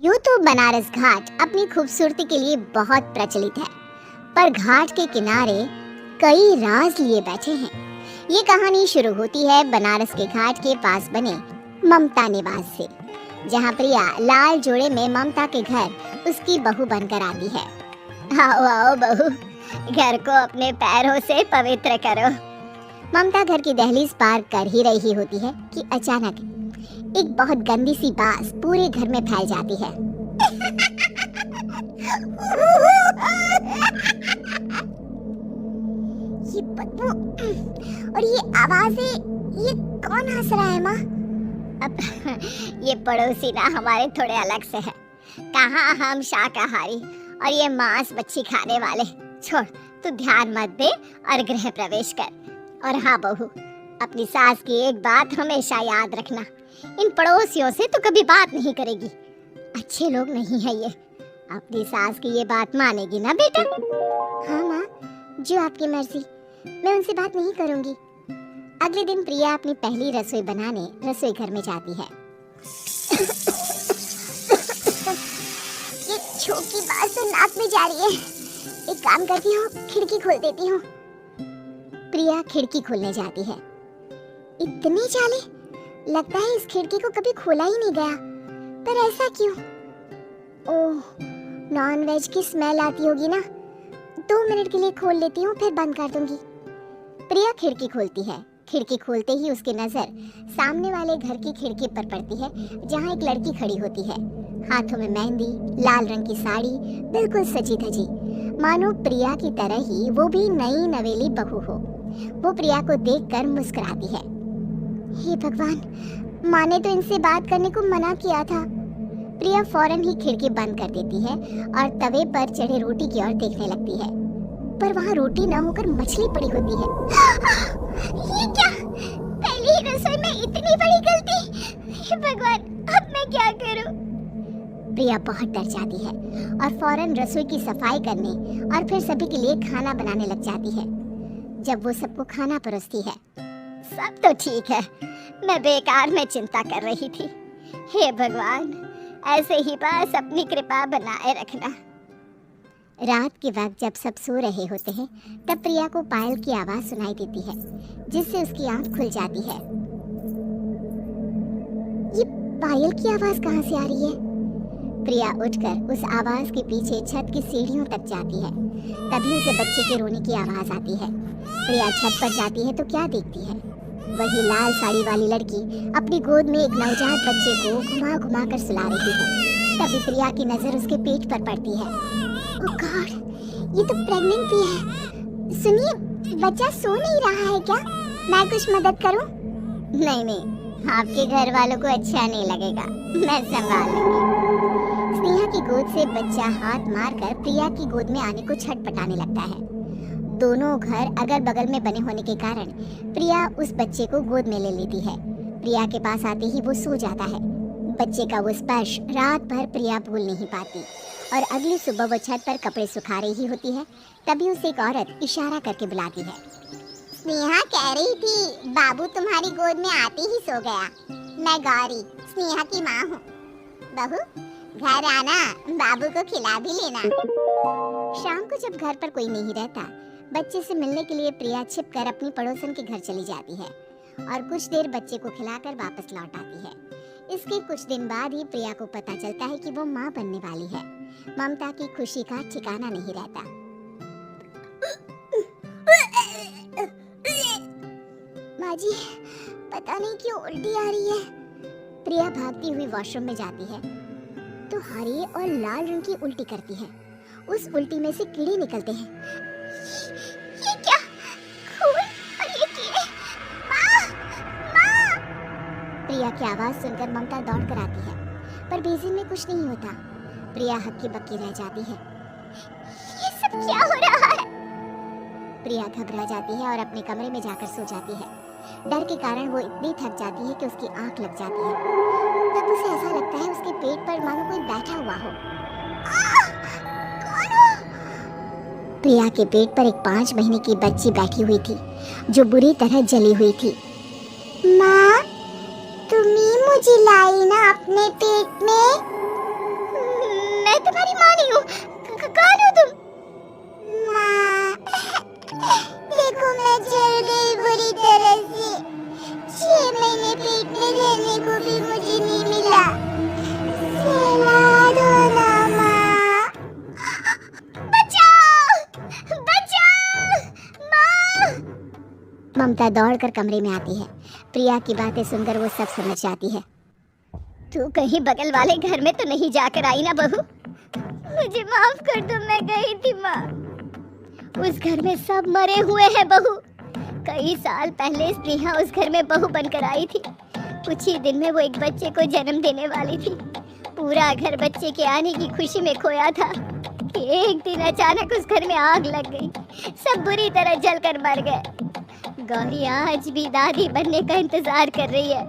यूं तो बनारस घाट अपनी खूबसूरती के लिए बहुत प्रचलित है, पर घाट के किनारे कई राज लिए बैठे हैं। ये कहानी शुरू होती है बनारस के घाट के पास बने ममता निवास से, जहाँ प्रिया लाल जोड़े में ममता के घर उसकी बहू बनकर आती है। आओ आओ बहू, घर को अपने पैरों से पवित्र करो। ममता घर की दहलीज पार कर ही रही होती है कि अचानक एक बहुत गंदी सी बास पूरे घर में फैल जाती है। ये बदबू और ये आवाजें, ये कौन हंस रहा है माँ? अब ये पड़ोसी ना हमारे थोड़े अलग से है। कहाँ हम शाकाहारी और ये मांस मच्छी खाने वाले। छोड़, तू ध्यान मत दे और गृह प्रवेश कर। और हाँ बहू, अपनी सास की एक बात हमेशा याद रखना, इन पड़ोसियों से तो कभी बात नहीं करेगी। अच्छे लोग नहीं है ये। अपनी सास की ये बात मानेगी ना बेटा? हाँ माँ, जो आपकी मर्जी, मैं उनसे बात नहीं करूंगी। अगले दिन प्रिया अपनी पहली रसोई बनाने रसोई घर में जाती है। ये छोटी बात तो नाक में जा रही है। एक काम करती हूँ, खिड़की खोल देती हूँ। प्रिया खिड़की खोलने जाती है। इतने चाले, लगता है इस खिड़की को कभी खोला ही नहीं गया। पर ऐसा क्यों? ओह, नॉनवेज की स्मेल आती होगी ना। 2 मिनट के लिए खोल लेती हूँ, फिर बंद कर दूंगी। प्रिया खिड़की खोलती है। खिड़की खोलते ही उसकी नजर सामने वाले घर की खिड़की पर पड़ती है, जहाँ एक लड़की खड़ी होती है, हाथों में मेहंदी, लाल रंग की साड़ी, बिल्कुल सजी धजी, मानो प्रिया की तरह ही वो भी नई नवेली बहू हो। वो प्रिया को देखकर मुस्कुराती है। हे भगवान, माँ ने तो इनसे बात करने को मना किया था। प्रिया फौरन ही खिड़की बंद कर देती है और तवे पर चढ़े रोटी की ओर देखने लगती है, पर वहाँ रोटी न होकर मछली पड़ी होती है। ये क्या? पहली ही रसोई में इतनी बड़ी गलती! हे भगवान, अब मैं क्या करूं? प्रिया बहुत डर जाती है और फौरन रसोई की सफाई करने और फिर सभी के लिए खाना बनाने लग जाती है। जब वो सबको खाना परोसती है, सब तो ठीक है, मैं बेकार में चिंता कर रही थी। हे भगवान, ऐसे ही बस अपनी कृपा बनाए रखना। रात के वक्त जब सब सो रहे होते हैं, तब प्रिया को पायल की आवाज सुनाई देती है, जिससे उसकी आंख खुल जाती है। ये पायल की आवाज कहाँ से आ रही है? प्रिया उठकर उस आवाज के पीछे छत की सीढ़ियों तक जाती है। तभी उसे बच्चे के रोने की आवाज आती है। प्रिया छत पर जाती है तो क्या देखती है? वही लाल साड़ी वाली लड़की अपनी गोद में एक नवजात बच्चे को घुमा घुमा कर सुला रही है। तभी प्रिया की नजर उसके पेट पर पड़ती है। ओह गॉड, ये तो प्रेग्नेंट भी है। सुनिए, बच्चा सो नहीं रहा है क्या? मैं कुछ मदद करूं? नहीं नहीं, आपके घर वालों को अच्छा नहीं लगेगा, मैं संभाल लूंगी। स्नेहा की गोद से बच्चा हाथ मारकर प्रिया की गोद में आने को छटपटाने लगता है। दोनों घर अगल बगल में बने होने के कारण प्रिया उस बच्चे को गोद में ले लेती है। प्रिया के पास आते ही वो सो जाता है। बच्चे का वो स्पर्श रात भर प्रिया भूल नहीं पाती और अगली सुबह वो छत पर कपड़े सुखा रही होती है। तभी उसे एक औरत इशारा करके बुलाती है। स्नेहा कह रही थी बाबू तुम्हारी गोद में आते ही सो गया। मैं गौरी, स्नेहा की माँ हूँ। बहू, घर आना, बाबू को खिला भी लेना। शाम को जब घर पर कोई नहीं रहता, बच्चे से मिलने के लिए प्रिया छिपकर अपनी पड़ोसन के घर चली जाती है और कुछ देर बच्चे को खिलाकर वापस लौट आती है। इसके कुछ दिन बाद ही प्रिया को पता चलता है कि वो माँ बनने वाली है। ममता की खुशी का ठिकाना नहीं रहता। माँ जी, पता नहीं क्यों उल्टी आ रही है। प्रिया भागती हुई वॉशरूम में जाती है तो हरे और लाल रंग की उल्टी करती है। उस उल्टी में से कीड़े निकलते हैं। ये क्या? खून और ये कीड़े! माँ! माँ! प्रिया की आवाज सुनकर ममता दौड़ कर आती है, पर बेसिन में कुछ नहीं होता। प्रिया हक्की बक्की रह जाती है। ये सब क्या हो रहा है? प्रिया घबरा जाती है और अपने कमरे में जाकर सो जाती है। डर के कारण वो इतनी थक जाती है कि उसकी आंख लग जाती है। तब उसे ऐसा लगता है उसके पेट पर मानो कोई बैठा हुआ हो। कौन हो? प्रिया के पेट पर एक 5 महीने की बच्ची बैठी हुई थी, जो बुरी तरह जली हुई थी। माँ, तुम ही मुझे लाई ना अपने पेट में? को भी मुझे नहीं मिला। सहला दो ना माँ। बचाओ, बचाओ, माँ। ममता दौड़कर कमरे में आती है। प्रिया की बातें सुनकर वो सब समझ जाती है। तू कहीं बगल वाले घर में तो नहीं जाकर आई ना बहू? मुझे माफ कर दो, मैं गई थी माँ। उस घर में सब मरे हुए हैं बहू। कई साल पहले स्नेहा उस घर में बहू बनकर आई थी। कुछ ही दिन में वो एक बच्चे को जन्म देने वाली थी। पूरा घर बच्चे के आने की खुशी में खोया था कि एक दिन अचानक उस घर में आग लग गई। सब बुरी तरह जलकर मर गए। गौरी आज भी दादी बनने का इंतजार कर रही है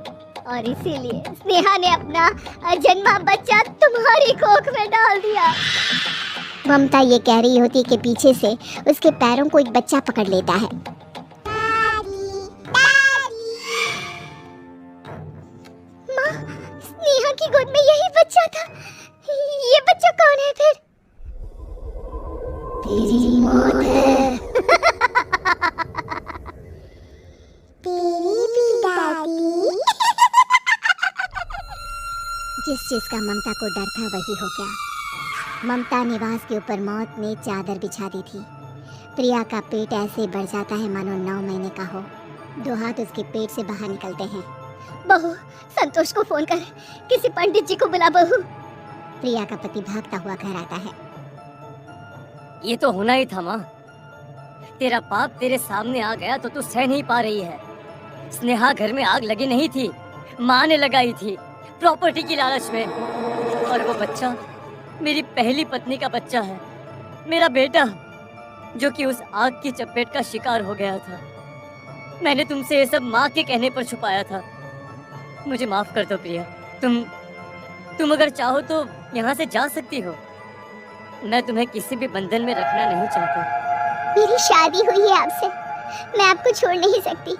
और इसीलिए स्नेहा ने अपना अजन्मा बच्चा तुम्हारी कोख में डाल दिया। ममता ये कह रही होती कि पीछे से उसके पैरों को एक बच्चा पकड़ लेता है। माँ, स्नेहा की गोद में यही बच्चा था। ये बच्चा कौन है फिर? तेरी मौत है। तेरी भी दादी। जिस चीज का ममता को डर था वही हो गया। ममता निवास के ऊपर मौत ने चादर बिछा दी थी। प्रिया का पेट ऐसे बढ़ जाता है मानो 9 महीने का हो। 2 हाथ उसके पेट से बाहर निकलते हैं। बहू, संतोष को फोन कर, किसी पंडित जी को बुला बहू। प्रिया का पति भागता हुआ घर आता है। ये तो होना ही था माँ। तेरा बाप तेरे सामने आ गया तो तू सह नहीं पा रही है। स्नेहा घर में आग लगी नहीं थी, माँ ने लगाई थी प्रॉपर्टी की लालच में। और वो बच्चा मेरी पहली पत्नी का बच्चा है, मेरा बेटा, जो कि उस आग की चपेट का शिकार हो गया था। मैंने तुमसे ये सब माँ के कहने पर छुपाया था। मुझे माफ कर दो प्रिया। तुम अगर चाहो तो यहाँ से जा सकती हो। मैं तुम्हें किसी भी बंधन में रखना नहीं चाहता। मेरी शादी हुई है आपसे, मैं आपको छोड़ नहीं सकती,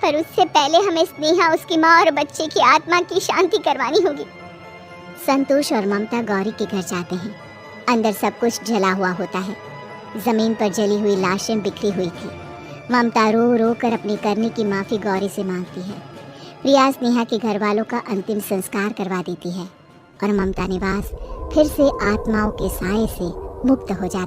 पर उससे पहले हमें स्नेहा, उसकी माँ और बच्चे की आत्मा की शांति करवानी होगी। संतोष और ममता गौरी के घर जाते हैं। अंदर सब कुछ जला हुआ होता है। जमीन पर जली हुई लाशें बिखरी हुई थी। ममता रो रो कर अपनी करने की माफी गौरी से मांगती है। प्रिया स्नेहा के घर वालों का अंतिम संस्कार करवा देती है और ममता निवास फिर से आत्माओं के साए से मुक्त हो जाता है।